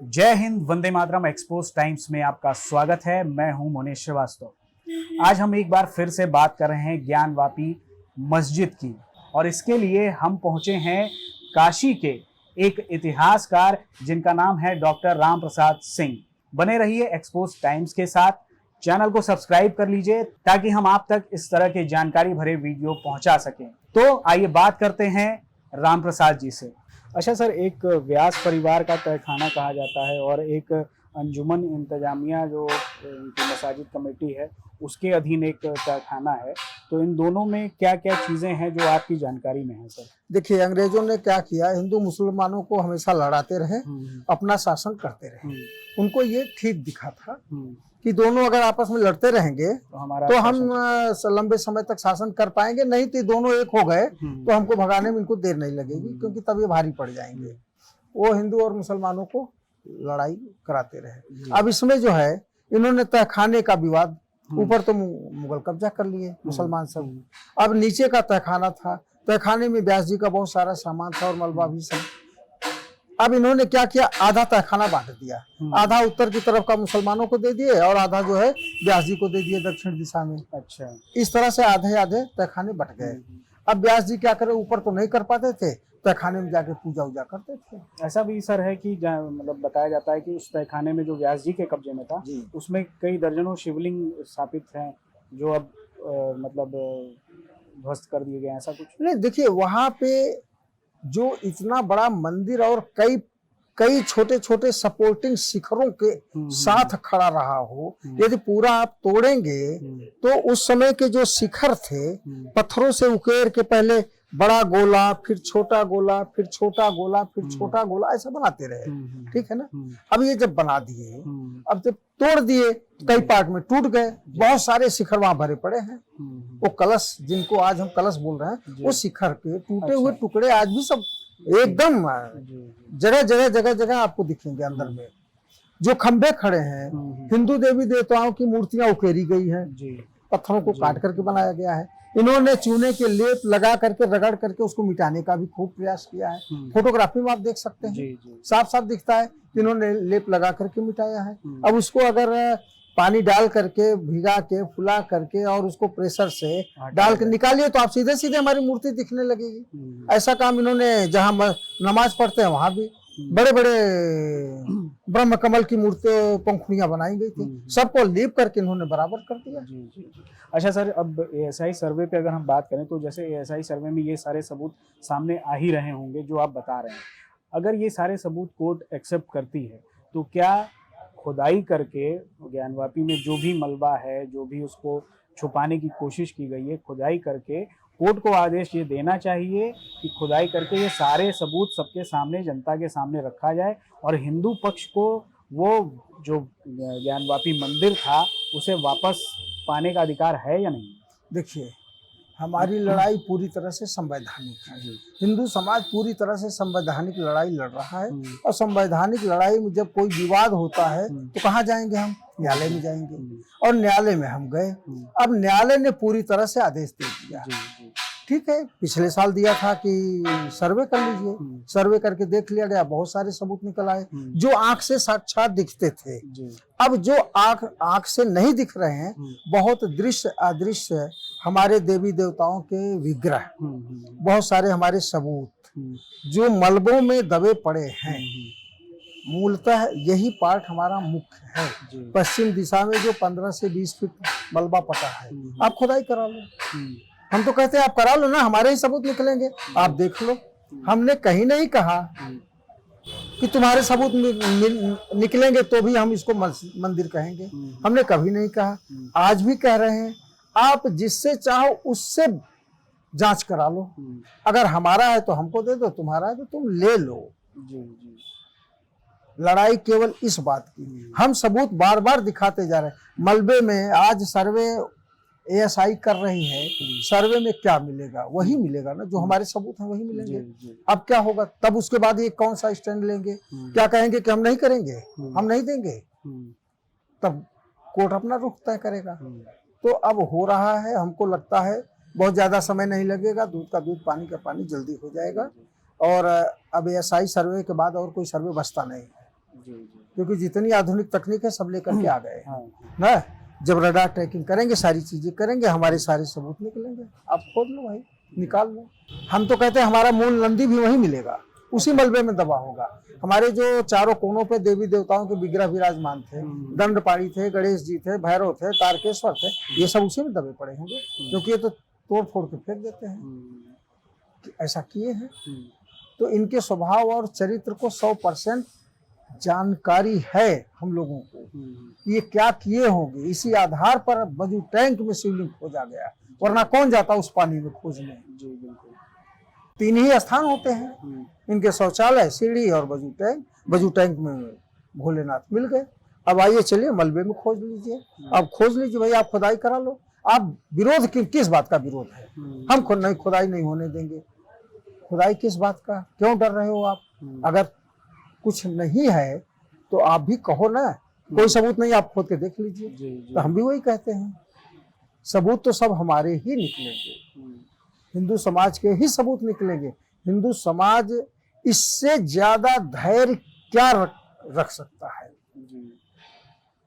जय Hind, Vande Mataram. Expose times में आपका स्वागत है। मैं हूं मोनेश श्रीवास्तव। आज हम एक बार फिर से बात कर रहे हैं ज्ञानवापी मस्जिद की, और इसके लिए हम पहुंचे हैं काशी के एक इतिहासकार जिनका नाम है डॉक्टर राम प्रसाद सिंह। बने रहिए एक्सपोज टाइम्स के साथ। चैनल को सब्सक्राइब कर लीजिए ताकि हम आप तक इस तरह के जानकारी भरे वीडियो पहुंचा सकें। तो आइए बात करते हैं राम प्रसाद जी से। अच्छा सर, एक व्यास परिवार का तहखाना कहा जाता है और एक अंजुमन इंतजामिया जो इनकी मसाजिद कमेटी है उसके अधीन एक तहखाना है, तो इन दोनों में क्या क्या चीज़ें हैं जो आपकी जानकारी में है सर? देखिए, अंग्रेजों ने क्या किया, हिंदू मुसलमानों को हमेशा लड़ाते रहे, अपना शासन करते रहे। उनको ये ठीक दिखा था कि दोनों अगर आपस में लड़ते रहेंगे तो हम लंबे समय तक शासन कर पाएंगे, नहीं तो दोनों एक हो गए तो हमको भगाने में इनको देर नहीं लगेगी, क्योंकि तब ये भारी पड़ जाएंगे। वो हिंदू और मुसलमानों को लड़ाई कराते रहे। अब इसमें जो है, इन्होंने तहखाने का विवाद, ऊपर तो मुगल कब्जा कर लिए मुसलमान सब, अब नीचे का तहखाना था। तहखाने में व्यास जी का बहुत सारा सामान था और मलबा भी सब। अब इन्होंने क्या किया, आधा तहखाना बांट दिया, आधा उत्तर की तरफ का मुसलमानों को दे दिए और आधा जो है व्यास जी को दे दिए दक्षिण दिशा में। अच्छा, इस तरह से आधे आधे तहखाने बट गए। अब व्यास जी क्या करे, ऊपर तो नहीं कर पाते थे, तहखाने में जाके पूजा उजा करते थे। ऐसा भी सर है कि मतलब बताया जाता है कि उस तहखाने में जो व्यास जी के कब्जे में था उसमें कई दर्जनों शिवलिंग स्थापित हैं जो अब मतलब ध्वस्त कर दिए गए, ऐसा कुछ नहीं। देखिए, वहां पे जो इतना बड़ा मंदिर और कई छोटे छोटे सपोर्टिंग शिखरों के साथ खड़ा रहा हो, यदि पूरा आप तोड़ेंगे तो उस समय के जो शिखर थे, पत्थरों से उकेर के पहले बड़ा गोला, फिर छोटा गोला, फिर छोटा गोला, फिर छोटा गोला, ऐसा बनाते रहे। ठीक है ना। अब ये जब बना दिए, अब जब तोड़ दिए, कई पार्ट में टूट गए, बहुत सारे शिखर वहां भरे पड़े हैं। वो कलश, जिनको आज हम कलश बोल रहे हैं, वो शिखर के टूटे हुए टुकड़े आज भी सब एकदम जगह जगह जगह जगह आपको दिखेंगे। अंदर में जो खंबे खड़े हैं, हिंदू देवी देवताओं की मूर्तियां उकेरी गई हैं, पत्थरों को काट करके बनाया गया है। इन्होंने चूने के लेप लगा करके, रगड़ करके उसको मिटाने का भी खूब प्रयास किया है। फोटोग्राफी में आप देख सकते हैं, साफ साफ दिखता है कि इन्होंने लेप लगा करके मिटाया है। अब उसको अगर पानी डाल करके, भिगा के, फुला करके और उसको प्रेशर से डाल के निकालिए तो आप सीधे सीधे हमारी मूर्ति दिखने लगेगी। ऐसा काम इन्होंने, जहाँ नमाज पढ़ते हैं वहां भी बड़े बड़े ब्रह्म कमल की मूर्ति, पंखुड़ियां बनाई गई थी, सबको लीप करके इन्होंने बराबर कर दिया। जी। अच्छा सर, अब एएसआई सर्वे पे अगर हम बात करें तो जैसे एएसआई सर्वे में ये सारे सबूत सामने आ ही रहे होंगे जो आप बता रहे हैं। अगर ये सारे सबूत कोर्ट एक्सेप्ट करती है तो क्या खुदाई करके ज्ञानवापी में जो भी मलबा है, जो भी उसको छुपाने की कोशिश की गई है, खुदाई करके कोर्ट को आदेश ये देना चाहिए कि खुदाई करके ये सारे सबूत सबके सामने, जनता के सामने रखा जाए और हिंदू पक्ष को वो जो ज्ञानवापी मंदिर था उसे वापस पाने का अधिकार है या नहीं? देखिए, हमारी लड़ाई पूरी तरह से संवैधानिक है। हिंदू समाज पूरी तरह से संवैधानिक लड़ाई लड़ रहा है, और संवैधानिक लड़ाई में जब कोई विवाद होता है तो कहाँ जाएंगे हम? न्यायालय में जाएंगे, और न्यायालय में हम गए। अब न्यायालय ने पूरी तरह से आदेश दे दिया। ठीक है, पिछले साल दिया था कि सर्वे कर लीजिए, सर्वे करके देख लिया गया, बहुत सारे सबूत निकल आए जो आंख से साक्षात दिखते थे। अब जो आंख से नहीं दिख रहे हैं, बहुत दृश्य अदृश्य हमारे देवी देवताओं के विग्रह, बहुत सारे हमारे सबूत जो मलबों में दबे पड़े हैं, मूलतः यही पार्ट हमारा मुख्य है। पश्चिम दिशा में जो 15 से 20 फीट मलबा पटा है, आप खुदाई करा लो। हम तो कहते हैं आप करा लो ना, हमारे ही सबूत निकलेंगे, आप देख लो। हमने कहीं नहीं कहा कि तुम्हारे सबूत निकलेंगे तो भी हम इसको मंदिर कहेंगे, हमने कभी नहीं कहा। आज भी कह रहे हैं, आप जिससे चाहो उससे जांच करा लो। अगर हमारा है तो हमको दे दो, तुम्हारा है तो तुम ले लो। लड़ाई केवल इस बात की, हम सबूत बार बार दिखाते जा रहे हैं। मलबे में आज सर्वे एएसआई कर रही है, सर्वे में क्या मिलेगा? वही मिलेगा ना, जो हमारे सबूत हैं वही मिलेंगे। अब क्या होगा तब? उसके बाद ये कौन सा स्टैंड लेंगे? क्या कहेंगे कि हम नहीं करेंगे, हम नहीं देंगे? तब कोर्ट अपना रुख तय करेगा। तो अब हो रहा है, हमको लगता है बहुत ज्यादा समय नहीं लगेगा, दूध का दूध पानी का पानी जल्दी हो जाएगा। और अब एएसआई सर्वे के बाद और कोई सर्वे बचता नहीं है। जी जी। क्योंकि जितनी आधुनिक तकनीक है सब लेकर के आ गए हैं हाँ, ना। जब रडार ट्रैकिंग करेंगे, सारी चीजें करेंगे, हमारे सारे सबूत निकलेंगे। आप खोद लो भाई, निकाल लो। हम तो कहते हैं हमारा मूल नंदी भी वहीं मिलेगा, उसी मलबे में दबा होगा। हमारे जो चारों कोनों पे देवी देवताओं के विग्रह विराजमान थे, दंडपाणी थे, गणेश जी थे, भैरव थे, तारकेश्वर थे, ये सब उसी में दबे पड़े होंगे, क्योंकि ये तो तोड़ फोड़ के फेंक देते हैं। ऐसा किए हैं। तो इनके स्वभाव और चरित्र को 100% जानकारी है हम लोगों को, ये क्या किए होंगे। इसी आधार पर बजू टैंक में शिवलिंग खोजा गया, वरना कौन जाता उस पानी में खोजने। जी बिल्कुल। 3 ही स्थान होते हैं इनके, शौचालय, सीढ़ी और बजू टैंक। बजू टैंक में भोलेनाथ मिल गए। अब आइए चलिए मलबे में खोज लीजिए। अब खोज लीजिए भाई, आप खुदाई करा लो। आप विरोध किस बात का विरोध है? हम खुद नहीं, खुदाई नहीं होने देंगे। खुदाई किस बात का, क्यों डर रहे हो आप? अगर कुछ नहीं है तो आप भी कहो ना, कोई सबूत नहीं, आप खोद के देख लीजिए। तो हम भी वही कहते हैं, सबूत तो सब हमारे ही निकलेंगे, हिंदू समाज के ही सबूत निकलेंगे। हिंदू समाज इससे ज्यादा धैर्य क्या रख सकता है?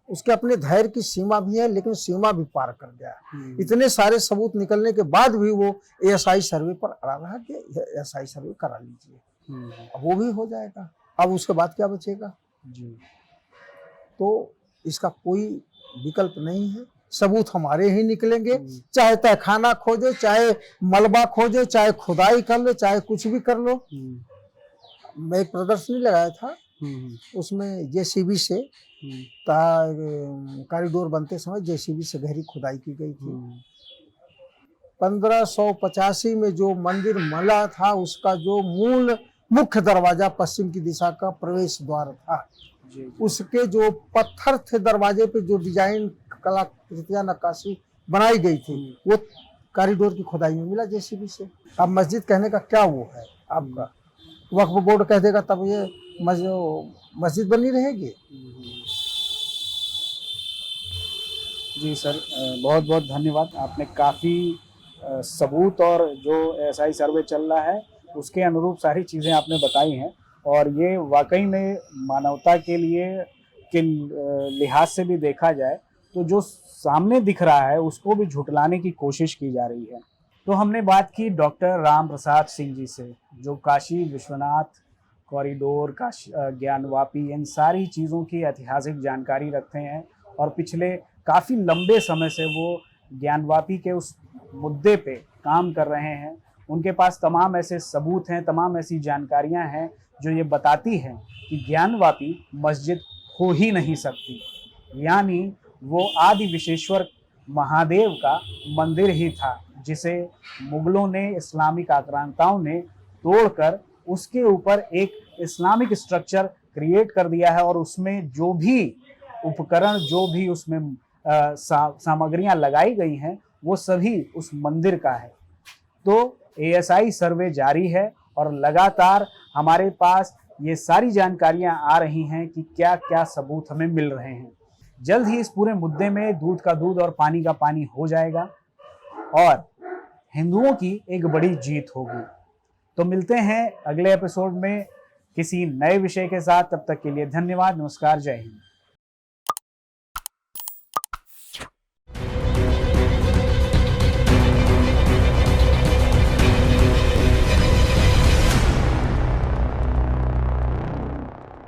उसके अपने धैर्य की सीमा भी है, लेकिन सीमा भी पार कर गया। इतने सारे सबूत निकलने के बाद भी वो ASI सर्वे पर अड़ा रहा कि ASI सर्वे करा लीजिए। अब वो भी हो जाएगा, अब उसके बाद क्या बचेगा? तो इसका कोई विकल्प नहीं है, सबूत हमारे ही निकलेंगे। चाहे तहखाना खोजे, चाहे मलबा खोजे, चाहे खुदाई कर लो, चाहे कुछ भी कर लो। मैं एक प्रदर्शनी लगाया था, उसमें JCB से कॉरिडोर बनते समय JCB से गहरी खुदाई की गई थी। 1585 में जो मंदिर मला था, उसका जो मूल मुख्य दरवाजा पश्चिम की दिशा का प्रवेश द्वार था, उसके जो पत्थर थे दरवाजे पे, जो डिजाइन, कलाकृतियां, नक्काशी बनाई गई थी, वो कॉरिडोर की खुदाई में मिला JCB से। अब मस्जिद कहने का क्या वो है आपका? वक्फ बोर्ड कह देगा तब ये मस्जिद बनी रहेगी? जी सर, बहुत बहुत धन्यवाद। आपने काफ़ी सबूत और जो ASI सर्वे चल रहा है उसके अनुरूप सारी चीज़ें आपने बताई हैं, और ये वाकई में मानवता के लिए के लिहाज से भी देखा जाए तो जो सामने दिख रहा है उसको भी झुटलाने की कोशिश की जा रही है। तो हमने बात की डॉक्टर राम प्रसाद सिंह जी से, जो काशी विश्वनाथ कॉरिडोर, काशी ज्ञानवापी, इन सारी चीज़ों की ऐतिहासिक जानकारी रखते हैं, और पिछले काफ़ी लंबे समय से वो ज्ञानवापी के उस मुद्दे पे काम कर रहे हैं। उनके पास तमाम ऐसे सबूत हैं, तमाम ऐसी जानकारियां हैं जो ये बताती हैं कि ज्ञानवापी मस्जिद हो ही नहीं सकती, यानी वो आदि विशेश्वर महादेव का मंदिर ही था, जिसे मुगलों ने, इस्लामिक आक्रांताओं ने तोड़कर उसके ऊपर एक इस्लामिक स्ट्रक्चर क्रिएट कर दिया है, और उसमें जो भी उपकरण, जो भी उसमें सामग्रियां लगाई गई हैं, वो सभी उस मंदिर का है। तो ASI सर्वे जारी है, और लगातार हमारे पास ये सारी जानकारियां आ रही हैं कि क्या क्या सबूत हमें मिल रहे हैं। जल्द ही इस पूरे मुद्दे में दूध का दूध और पानी का पानी हो जाएगा, और हिंदुओं की एक बड़ी जीत होगी। तो मिलते हैं अगले एपिसोड में किसी नए विषय के साथ। तब तक के लिए धन्यवाद, नमस्कार, जय हिंद।